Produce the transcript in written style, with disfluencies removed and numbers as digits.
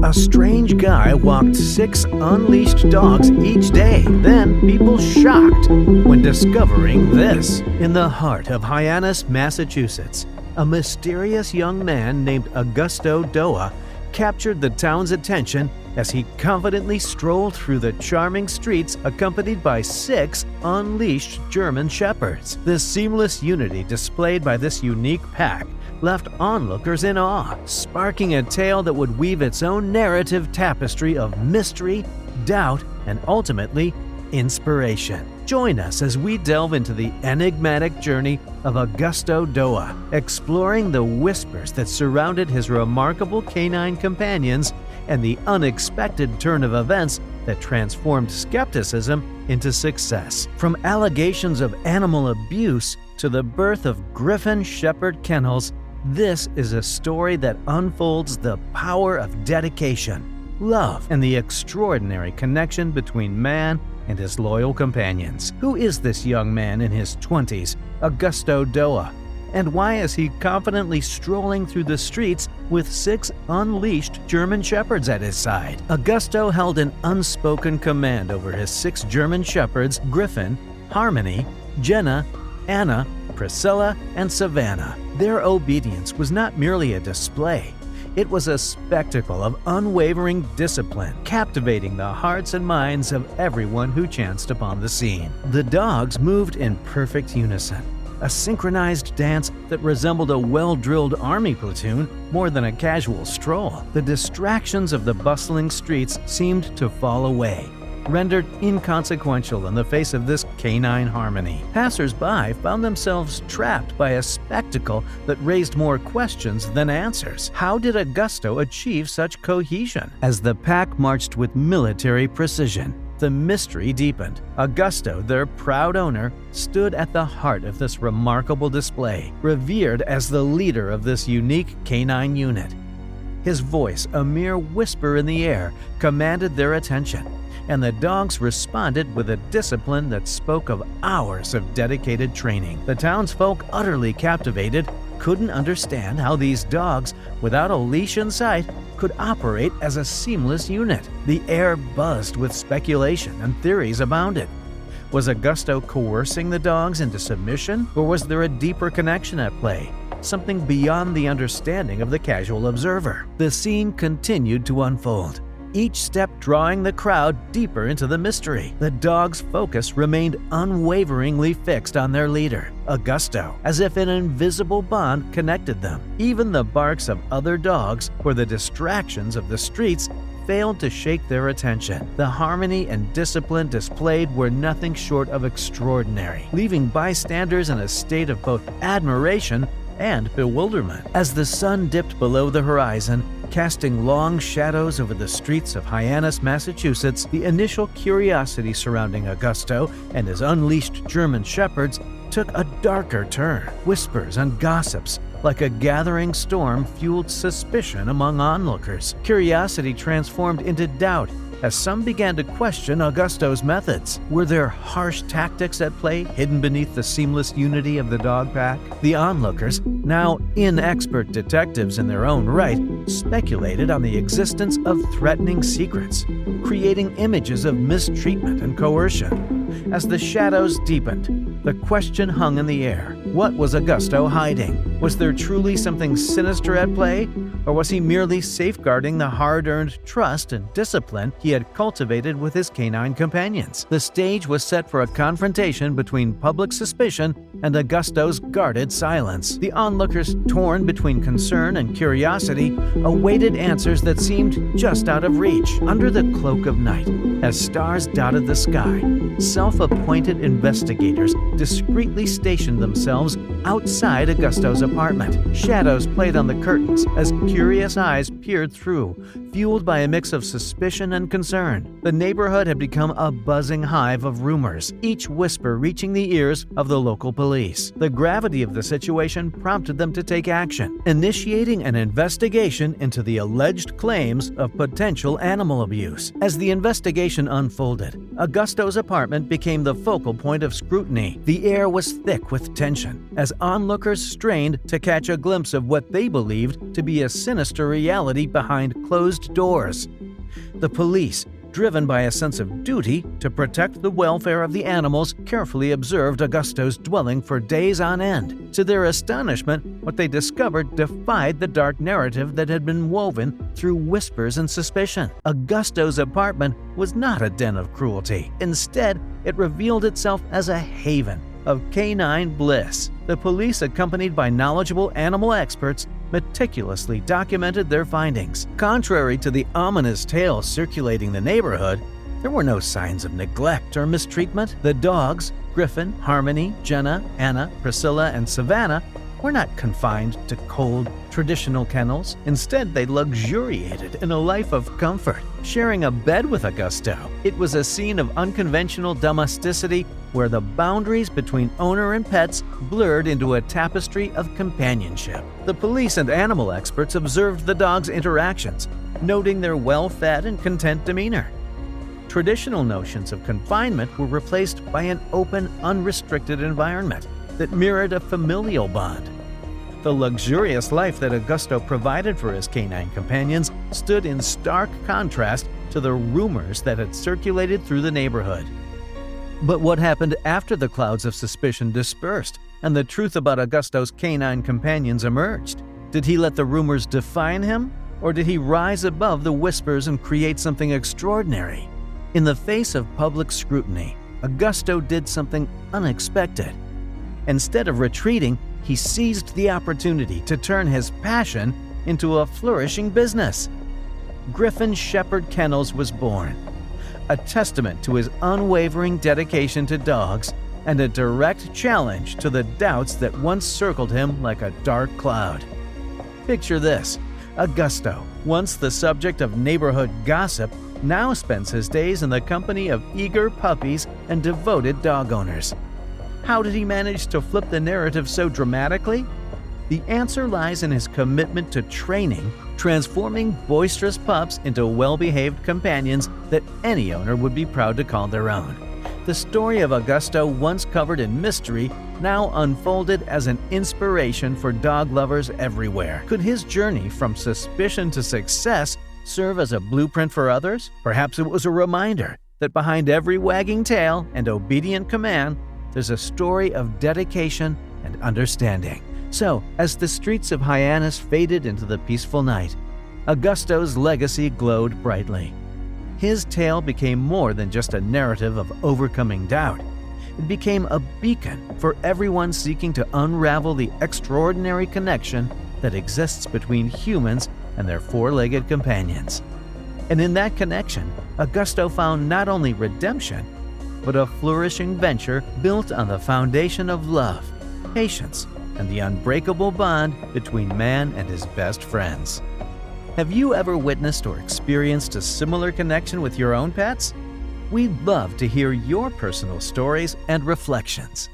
A strange guy walked 6 unleashed dogs each day. Then people shocked when discovering this. In the heart of Hyannis, Massachusetts, a mysterious young man named Augusto DOA captured the town's attention as he confidently strolled through the charming streets accompanied by 6 unleashed German Shepherds. The seamless unity displayed by this unique pack left onlookers in awe, sparking a tale that would weave its own narrative tapestry of mystery, doubt, and ultimately, inspiration. Join us as we delve into the enigmatic journey of Augusto DOA, exploring the whispers that surrounded his remarkable canine companions and the unexpected turn of events that transformed skepticism into success. From allegations of animal abuse to the birth of Griffin Shephard Kennels, this is a story that unfolds the power of dedication, love, and the extraordinary connection between man and his loyal companions. Who is this young man in his 20s, Augusto DOA? And why is he confidently strolling through the streets with 6 unleashed German Shepherds at his side? Augusto held an unspoken command over his 6 German Shepherds, Griffin, Harmony, Jenna, Anna, Priscilla, and Savannah. Their obedience was not merely a display. It was a spectacle of unwavering discipline, captivating the hearts and minds of everyone who chanced upon the scene. The dogs moved in perfect unison, a synchronized dance that resembled a well-drilled army platoon more than a casual stroll. The distractions of the bustling streets seemed to fall away, rendered inconsequential in the face of this canine harmony. Passers-by found themselves trapped by a spectacle that raised more questions than answers. How did Augusto achieve such cohesion? As the pack marched with military precision, the mystery deepened. Augusto, their proud owner, stood at the heart of this remarkable display, revered as the leader of this unique canine unit. His voice, a mere whisper in the air, commanded their attention, and the dogs responded with a discipline that spoke of hours of dedicated training. The townsfolk, utterly captivated, couldn't understand how these dogs, without a leash in sight, could operate as a seamless unit. The air buzzed with speculation and theories abounded. Was Augusto coercing the dogs into submission, or was there a deeper connection at play? Something beyond the understanding of the casual observer. The scene continued to unfold, each step drawing the crowd deeper into the mystery. The dogs' focus remained unwaveringly fixed on their leader, Augusto, as if an invisible bond connected them. Even the barks of other dogs or the distractions of the streets failed to shake their attention. The harmony and discipline displayed were nothing short of extraordinary, leaving bystanders in a state of both admiration and bewilderment. As the sun dipped below the horizon, casting long shadows over the streets of Hyannis, Massachusetts, the initial curiosity surrounding Augusto and his unleashed German Shepherds took a darker turn. Whispers and gossips, like a gathering storm, fueled suspicion among onlookers. Curiosity transformed into doubt as some began to question Augusto's methods. Were there harsh tactics at play hidden beneath the seamless unity of the dog pack? The onlookers, now inexpert detectives in their own right, speculated on the existence of threatening secrets, creating images of mistreatment and coercion. As the shadows deepened, the question hung in the air. What was Augusto hiding? Was there truly something sinister at play? Or was he merely safeguarding the hard-earned trust and discipline he had cultivated with his canine companions? The stage was set for a confrontation between public suspicion and Augusto's guarded silence. The onlookers, torn between concern and curiosity, awaited answers that seemed just out of reach. Under the cloak of night, as stars dotted the sky, self-appointed investigators discreetly stationed themselves outside Augusto's apartment. Shadows played on the curtains as curious eyes peered through, fueled by a mix of suspicion and concern. The neighborhood had become a buzzing hive of rumors, each whisper reaching the ears of the local police. The gravity of the situation prompted them to take action, initiating an investigation into the alleged claims of potential animal abuse. As the investigation unfolded, Augusto's apartment became the focal point of scrutiny. The air was thick with tension as onlookers strained to catch a glimpse of what they believed to be a sinister reality behind closed doors. The police, driven by a sense of duty to protect the welfare of the animals, carefully observed Augusto's dwelling for days on end. To their astonishment, what they discovered defied the dark narrative that had been woven through whispers and suspicion. Augusto's apartment was not a den of cruelty. Instead, it revealed itself as a haven of canine bliss. The police, accompanied by knowledgeable animal experts, meticulously documented their findings. Contrary to the ominous tales circulating the neighborhood, there were no signs of neglect or mistreatment. The dogs, Griffin, Harmony, Jenna, Anna, Priscilla, and Savannah, were not confined to cold, traditional kennels. Instead, they luxuriated in a life of comfort, sharing a bed with Augusto. It was a scene of unconventional domesticity where the boundaries between owner and pets blurred into a tapestry of companionship. The police and animal experts observed the dogs' interactions, noting their well-fed and content demeanor. Traditional notions of confinement were replaced by an open, unrestricted environment that mirrored a familial bond. The luxurious life that Augusto provided for his canine companions stood in stark contrast to the rumors that had circulated through the neighborhood. But what happened after the clouds of suspicion dispersed and the truth about Augusto's canine companions emerged? Did he let the rumors define him, or did he rise above the whispers and create something extraordinary? In the face of public scrutiny, Augusto did something unexpected. Instead of retreating, he seized the opportunity to turn his passion into a flourishing business. Griffin Shephard Kennels was born, a testament to his unwavering dedication to dogs and a direct challenge to the doubts that once circled him like a dark cloud. Picture this: Augusto, once the subject of neighborhood gossip, now spends his days in the company of eager puppies and devoted dog owners. How did he manage to flip the narrative so dramatically? The answer lies in his commitment to training, transforming boisterous pups into well-behaved companions that any owner would be proud to call their own. The story of Augusto, once covered in mystery, now unfolded as an inspiration for dog lovers everywhere. Could his journey from suspicion to success serve as a blueprint for others? Perhaps it was a reminder that behind every wagging tail and obedient command, there's a story of dedication and understanding. So, as the streets of Hyannis faded into the peaceful night, Augusto's legacy glowed brightly. His tale became more than just a narrative of overcoming doubt. It became a beacon for everyone seeking to unravel the extraordinary connection that exists between humans and their four-legged companions. And in that connection, Augusto found not only redemption, but a flourishing venture built on the foundation of love, patience, and the unbreakable bond between man and his best friends. Have you ever witnessed or experienced a similar connection with your own pets? We'd love to hear your personal stories and reflections.